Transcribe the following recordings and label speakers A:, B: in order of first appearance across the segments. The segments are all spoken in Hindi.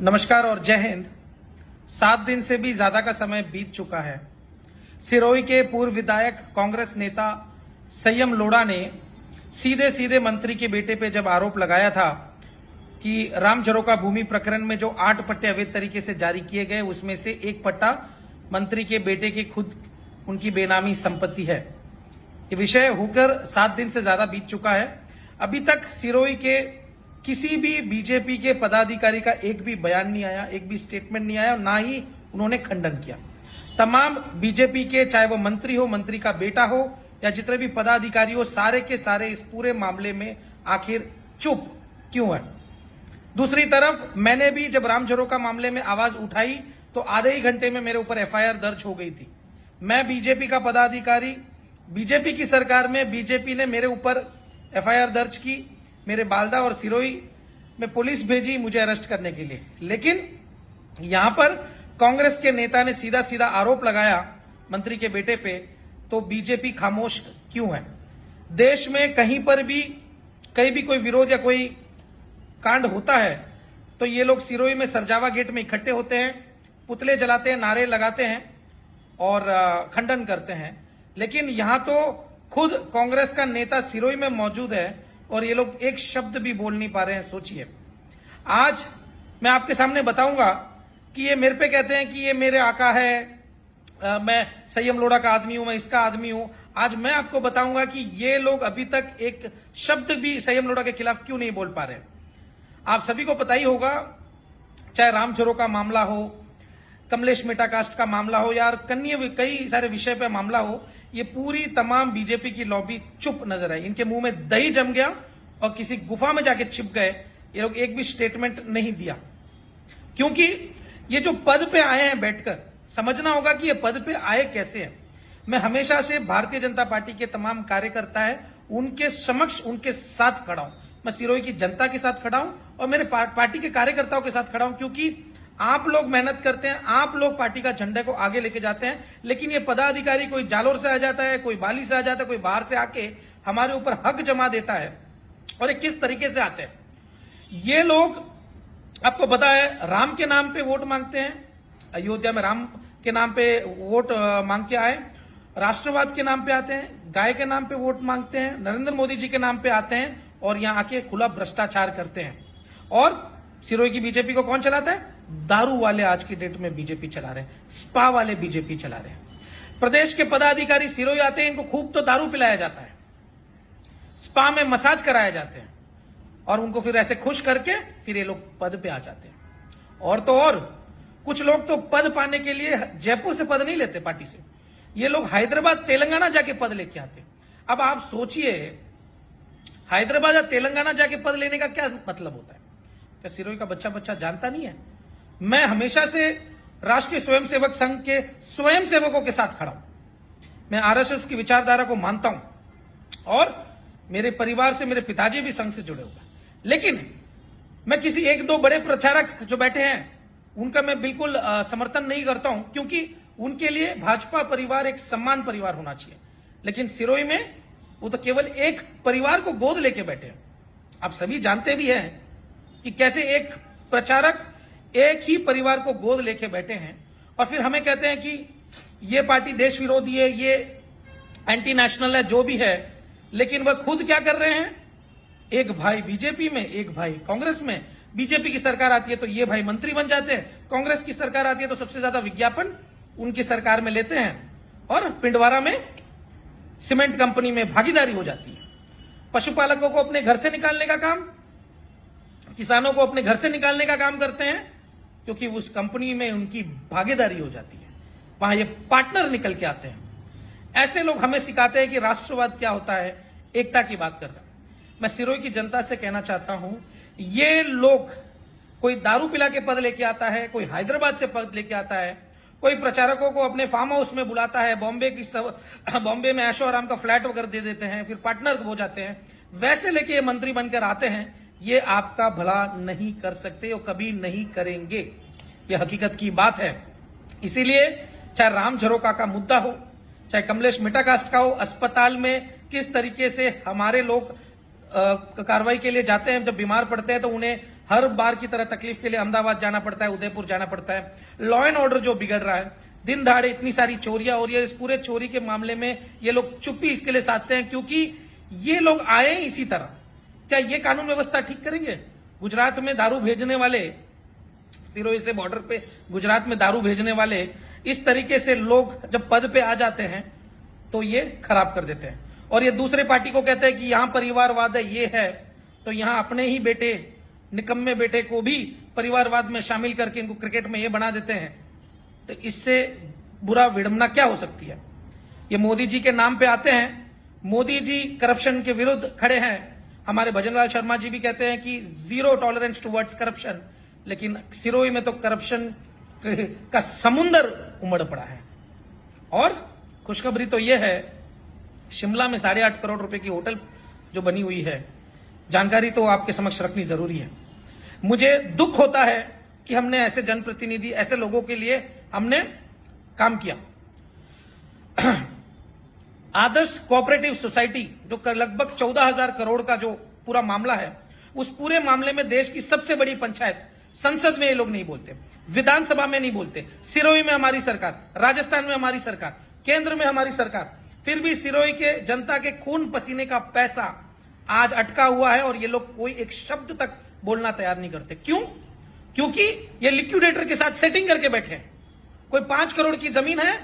A: नमस्कार और जय हिंद। 7 दिन से भी ज्यादा का समय बीत चुका है। सिरोही के पूर्व विधायक कांग्रेस नेता संयम लोढ़ा ने सीधे सीधे मंत्री के बेटे पे जब आरोप लगाया था कि राम झरोका भूमि प्रकरण में जो 8 पट्टे अवैध तरीके से जारी किए गए उसमें से एक पट्टा मंत्री के बेटे की खुद उनकी बेनामी संपत्ति है। ये विषय होकर 7 दिन से ज्यादा बीत चुका है। अभी तक सिरोही के किसी भी बीजेपी के पदाधिकारी का एक भी बयान नहीं आया, एक भी स्टेटमेंट नहीं आया और ना ही उन्होंने खंडन किया। तमाम बीजेपी के, चाहे वो मंत्री हो, मंत्री का बेटा हो या जितने भी पदाधिकारी हो, सारे के सारे इस पूरे मामले में आखिर चुप क्यों है। दूसरी तरफ मैंने भी जब राम झरोका मामले में आवाज उठाई तो आधे ही घंटे में मेरे ऊपर एफआईआर दर्ज हो गई थी। मैं बीजेपी का पदाधिकारी, बीजेपी की सरकार में बीजेपी ने मेरे ऊपर एफआईआर दर्ज की, मेरे बालदा और सिरोही में पुलिस भेजी मुझे अरेस्ट करने के लिए। लेकिन यहां पर कांग्रेस के नेता ने सीधा सीधा आरोप लगाया मंत्री के बेटे पे, तो बीजेपी खामोश क्यों है। देश में कहीं भी कोई विरोध या कोई कांड होता है तो ये लोग सिरोही में सरजावा गेट में इकट्ठे होते हैं, पुतले जलाते हैं, नारे लगाते हैं और खंडन करते हैं। लेकिन यहां तो खुद कांग्रेस का नेता सिरोही में मौजूद है और ये लोग एक शब्द भी बोल नहीं पा रहे हैं। सोचिए, आज मैं आपके सामने बताऊंगा कि ये मेरे पे कहते हैं कि ये मेरे आका है, मैं संयम लोढ़ा का आदमी हूं, मैं इसका आदमी हूं। आज मैं आपको बताऊंगा कि ये लोग अभी तक एक शब्द भी संयम लोढ़ा के खिलाफ क्यों नहीं बोल पा रहे। आप सभी को पता ही होगा, चाहे राम झरोका मामला हो, कमलेश मेटा कास्ट का मामला हो या कई सारे विषय पे मामला हो, ये पूरी तमाम बीजेपी की लॉबी चुप नजर आई। इनके मुंह में दही जम गया और किसी गुफा में जाके छिप गए। ये लोग एक भी स्टेटमेंट नहीं दिया, क्योंकि ये जो पद पे आए हैं बैठकर, समझना होगा कि ये पद पे आए कैसे हैं। मैं हमेशा से भारतीय जनता पार्टी के तमाम कार्यकर्ता है उनके समक्ष, उनके साथ खड़ा हूं। मैं सिरोही की जनता के साथ खड़ा हूं और मेरे पार्टी के कार्यकर्ताओं के साथ खड़ा हूं, क्योंकि आप लोग मेहनत करते हैं, आप लोग पार्टी का झंडे को आगे लेके जाते हैं। लेकिन ये पदाधिकारी कोई जालोर से आ जाता है, कोई बाली से आ जाता है, कोई बाहर से आके हमारे ऊपर हक जमा देता है। और ये किस तरीके से आते हैं ये लोग, आपको पता है, राम के नाम पे वोट मांगते हैं। अयोध्या में राम के नाम पे वोट मांग के आए, राष्ट्रवाद के नाम पे आते हैं, गाय के नाम पे वोट मांगते हैं, नरेंद्र मोदी जी के नाम पे आते हैं और यहां आके खुला भ्रष्टाचार करते हैं। और सिरोही की बीजेपी को कौन चलाता है? दारू वाले आज की डेट में बीजेपी चला रहे हैं, स्पा वाले बीजेपी चला रहे हैं। प्रदेश के पदाधिकारी सिरोही आते हैं, इनको खूब तो दारू पिलाया जाता है, स्पा में मसाज कराए जाते हैं और उनको फिर ऐसे खुश करके फिर ये लोग पद पे आ जाते हैं। और तो और कुछ लोग तो पद पाने के लिए जयपुर से पद नहीं लेते पार्टी से, ये लोग हैदराबाद तेलंगाना जाके पद लेके आते। अब आप सोचिए, हैदराबाद या तेलंगाना जाके पद लेने का क्या मतलब होता है? क्या सिरोही का बच्चा जानता नहीं है? मैं हमेशा से राष्ट्रीय स्वयंसेवक संघ के स्वयंसेवकों के साथ खड़ा हूं। मैं आरएसएस की विचारधारा को मानता हूं और मेरे परिवार से मेरे पिताजी भी संघ से जुड़े हुए हैं। लेकिन मैं किसी एक दो बड़े प्रचारक जो बैठे हैं उनका मैं बिल्कुल समर्थन नहीं करता हूं, क्योंकि उनके लिए भाजपा परिवार एक सम्मान परिवार होना चाहिए। लेकिन सिरोही में वो तो केवल एक परिवार को गोद लेके बैठे हैं। आप सभी जानते भी हैं कि कैसे एक प्रचारक एक ही परिवार को गोद लेके बैठे हैं और फिर हमें कहते हैं कि ये पार्टी देश विरोधी है, ये एंटी नेशनल है, जो भी है। लेकिन वह खुद क्या कर रहे हैं? एक भाई बीजेपी में, एक भाई कांग्रेस में। बीजेपी की सरकार आती है तो ये भाई मंत्री बन जाते हैं, कांग्रेस की सरकार आती है तो सबसे ज्यादा विज्ञापन उनकी सरकार में लेते हैं और पिंडवारा में सीमेंट कंपनी में भागीदारी हो जाती है। पशुपालकों को अपने घर से निकालने का काम, किसानों को अपने घर से निकालने का काम करते हैं, क्योंकि उस कंपनी में उनकी भागीदारी हो जाती है, वहां ये पार्टनर निकल के आते हैं। ऐसे लोग हमें सिखाते हैं कि राष्ट्रवाद क्या होता है, एकता की बात कर रहे हैं। मैं सिरोही की जनता से कहना चाहता हूं, ये लोग, कोई दारू पिला के पद लेके आता है, कोई हैदराबाद से पद लेके आता है, कोई प्रचारकों को अपने फार्म हाउस में बुलाता है, बॉम्बे में ऐशो आराम का फ्लैट वगैरह दे देते हैं, फिर पार्टनर हो जाते हैं, वैसे लेके ये मंत्री बनकर आते हैं। ये आपका भला नहीं कर सकते और कभी नहीं करेंगे, ये हकीकत की बात है। इसीलिए चाहे राम झरोका का मुद्दा हो, चाहे कमलेश मेटा कास्ट का हो, अस्पताल में किस तरीके से हमारे लोग कार्रवाई के लिए जाते हैं, जब बीमार पड़ते हैं तो उन्हें हर बार की तरह तकलीफ के लिए अहमदाबाद जाना पड़ता है, उदयपुर जाना पड़ता है। लॉ एंड ऑर्डर जो बिगड़ रहा है, दिन दहाड़े इतनी सारी चोरियां हो रही है, इस पूरे चोरी के मामले में ये लोग चुप्पी इसके लिए साधते हैं क्योंकि ये लोग आए इसी तरह। क्या ये कानून व्यवस्था ठीक करेंगे? गुजरात में दारू भेजने वाले, सिरोही से बॉर्डर पे गुजरात में दारू भेजने वाले, इस तरीके से लोग जब पद पे आ जाते हैं तो ये खराब कर देते हैं। और ये दूसरे पार्टी को कहते हैं कि यहां परिवारवाद है, ये है, तो यहां अपने ही बेटे, निकम्मे बेटे को भी परिवारवाद में शामिल करके इनको क्रिकेट में ये बना देते हैं। तो इससे बुरा विडंबना क्या हो सकती है? ये मोदी जी के नाम पे आते हैं, मोदी जी करप्शन के विरुद्ध खड़े हैं। हमारे भजनलाल शर्मा जी भी कहते हैं कि जीरो टॉलरेंस टुवर्ड्स करप्शन, लेकिन सिरोही में तो करप्शन का समुंदर उमड़ पड़ा है। और खुशखबरी तो यह है, शिमला में 8.5 करोड़ रुपए की होटल जो बनी हुई है, जानकारी तो आपके समक्ष रखनी जरूरी है। मुझे दुख होता है कि हमने ऐसे जनप्रतिनिधि, ऐसे लोगों के लिए हमने काम किया। आदर्श कोऑपरेटिव सोसाइटी जो लगभग 14,000 करोड़ का जो पूरा मामला है, उस पूरे मामले में देश की सबसे बड़ी पंचायत, संसद में ये लोग नहीं बोलते, विधानसभा में नहीं बोलते। सिरोही में हमारी सरकार, राजस्थान में हमारी सरकार, केंद्र में हमारी सरकार, फिर भी सिरोही के जनता के खून पसीने का पैसा आज अटका हुआ है और ये लोग कोई एक शब्द तक बोलना तैयार नहीं करते। क्यों? क्योंकि ये लिक्विडेटर के साथ सेटिंग करके बैठे हैं। कोई 5 करोड़ की जमीन है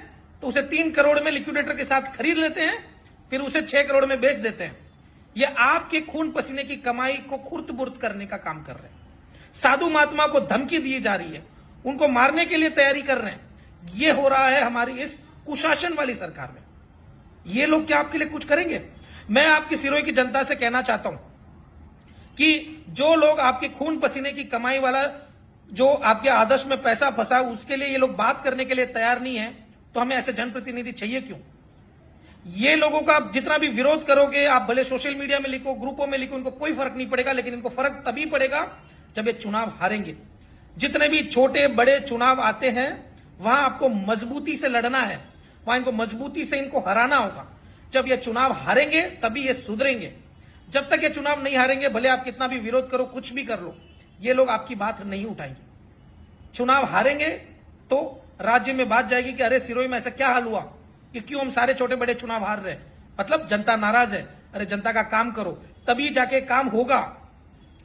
A: तो उसे 3 करोड़ में लिक्विडेटर के साथ खरीद लेते हैं, फिर उसे 6 करोड़ में बेच देते हैं। ये आपके खून पसीने की कमाई को खुर्द-बुर्द करने का काम कर रहे हैं। साधु महात्मा को धमकी दी जा रही है, उनको मारने के लिए तैयारी कर रहे हैं। ये हो रहा है हमारी इस कुशासन वाली सरकार में। ये लोग क्या आपके लिए कुछ करेंगे? मैं आपकी सिरोही की जनता से कहना चाहता हूं कि जो लोग आपके खून पसीने की कमाई वाला, जो आपके आदर्श में पैसा फंसा, उसके लिए ये लोग बात करने के लिए तैयार नहीं है, तो हमें ऐसे जनप्रतिनिधि चाहिए क्यों? ये लोगों का आप जितना भी विरोध करोगे, आप भले सोशल मीडिया में लिखो, ग्रुपों में लिखो, इनको कोई फर्क नहीं पड़ेगा, लेकिन इनको फर्क तभी पड़ेगा जब ये चुनाव हारेंगे। जितने भी छोटे बड़े चुनाव आते हैं, वहां आपको मजबूती से लड़ना है, वहां इनको मजबूती से इनको हराना होगा। जब ये चुनाव हारेंगे तभी ये सुधरेंगे। जब तक ये चुनाव नहीं हारेंगे, भले आप कितना भी विरोध करो, कुछ भी कर लो, ये लोग आपकी बात नहीं उठाएंगे। चुनाव हारेंगे तो राज्य में बात जाएगी कि अरे सिरोही में ऐसा क्या हाल हुआ कि क्यों हम सारे छोटे बड़े चुनाव हार रहे हैं, मतलब जनता नाराज है। अरे जनता का काम करो, तभी जाके काम होगा।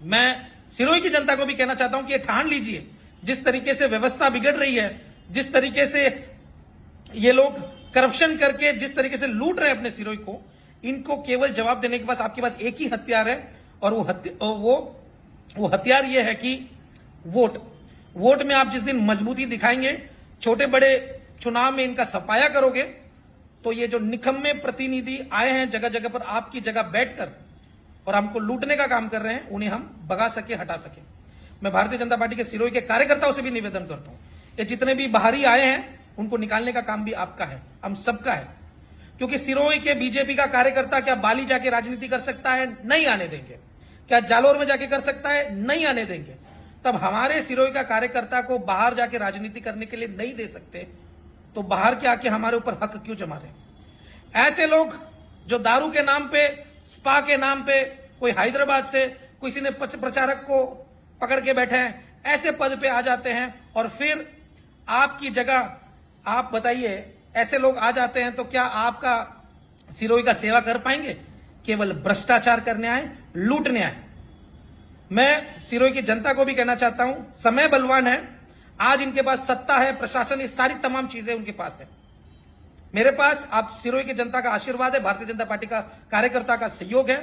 A: मैं सिरोही की जनता को भी कहना चाहता हूं कि ये ठान लीजिए, जिस तरीके से व्यवस्था बिगड़ रही है, जिस तरीके से ये लोग करप्शन करके जिस तरीके से लूट रहे हैं अपने सिरोही को, इनको केवल जवाब देने के पास आपके पास एक ही हथियार है, और वो हथियार ये है कि वोट में आप जिस दिन मजबूती दिखाएंगे, छोटे बड़े चुनाव में इनका सफाया करोगे, तो ये जो निकम्मे प्रतिनिधि आए हैं जगह जगह पर आपकी जगह बैठकर और हमको लूटने का काम कर रहे हैं, उन्हें हम भगा सके, हटा सके। मैं भारतीय जनता पार्टी के सिरोही के कार्यकर्ताओं से भी निवेदन करता हूं, ये जितने भी बाहरी आए हैं उनको निकालने का काम भी आपका है, हम सबका है। क्योंकि सिरोही के बीजेपी का कार्यकर्ता क्या बाली जाके राजनीति कर सकता है? नहीं आने देंगे। क्या जालोर में जाके कर सकता है? नहीं आने देंगे। तब हमारे सिरोही का कार्यकर्ता को बाहर जाके राजनीति करने के लिए नहीं दे सकते, तो बाहर के आके हमारे ऊपर हक क्यों जमा रहे? ऐसे लोग जो दारू के नाम पे, स्पा के नाम पे, कोई हैदराबाद से किसी ने प्रचारक को पकड़ के बैठे हैं, ऐसे पद पे आ जाते हैं और फिर आपकी जगह, आप बताइए, ऐसे लोग आ जाते हैं तो क्या आपका सिरोही का सेवा कर पाएंगे? केवल भ्रष्टाचार करने आए, लूटने आए। मैं सिरोही की जनता को भी कहना चाहता हूं, समय बलवान है, आज इनके पास सत्ता है, प्रशासन, ये सारी तमाम चीजें उनके पास है। मेरे पास आप सिरोही की जनता का आशीर्वाद है, भारतीय जनता पार्टी का कार्यकर्ता का सहयोग है।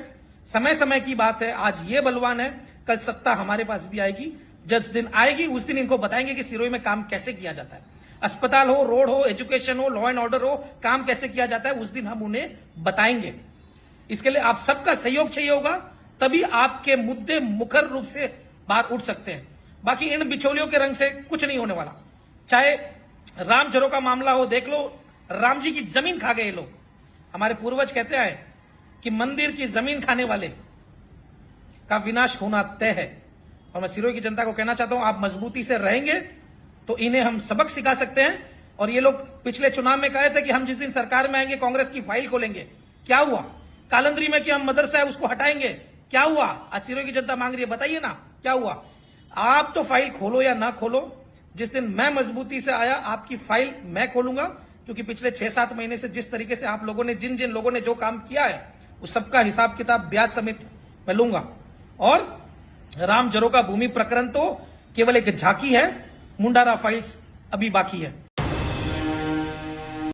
A: समय समय की बात है, आज ये बलवान है, कल सत्ता हमारे पास भी आएगी। जिस दिन आएगी उस दिन इनको बताएंगे कि सिरोही में काम कैसे किया जाता है। अस्पताल हो, रोड हो, एजुकेशन हो, लॉ एंड ऑर्डर हो, काम कैसे किया जाता है, उस दिन हम उन्हें बताएंगे। इसके लिए आप सबका सहयोग चाहिए होगा, तभी आपके मुद्दे मुखर रूप से बाहर उठ सकते हैं। बाकी इन बिचौलियों के रंग से कुछ नहीं होने वाला। चाहे राम झरो का मामला हो, देख लो, राम जी की जमीन खा गए लोग। हमारे पूर्वज कहते हैं कि मंदिर की जमीन खाने वाले का विनाश होना तय है। और मैं सिरोही की जनता को कहना चाहता हूं, आप मजबूती से रहेंगे तो इन्हें हम सबक सिखा सकते हैं। और ये लोग पिछले चुनाव में कहे थे कि हम जिस दिन सरकार में आएंगे कांग्रेस की फाइल खोलेंगे, क्या हुआ? कालंदरी में कि हम मदरसा है उसको हटाएंगे, क्या हुआ? आज सिरोही की जनता मांग रही है, बताइए ना क्या हुआ? आप तो फाइल खोलो या ना खोलो, जिस दिन मैं मजबूती से आया आपकी फाइल मैं खोलूंगा, क्योंकि पिछले 6-7 महीने से जिस तरीके से आप लोगों ने जिन जिन लोगों ने जो काम किया है उस सबका हिसाब किताब ब्याज समेत मैं लूंगा। और राम जरोगा भूमि प्रकरण तो केवल एक झांकी है, मुंडारा फाइल्स अभी बाकी है।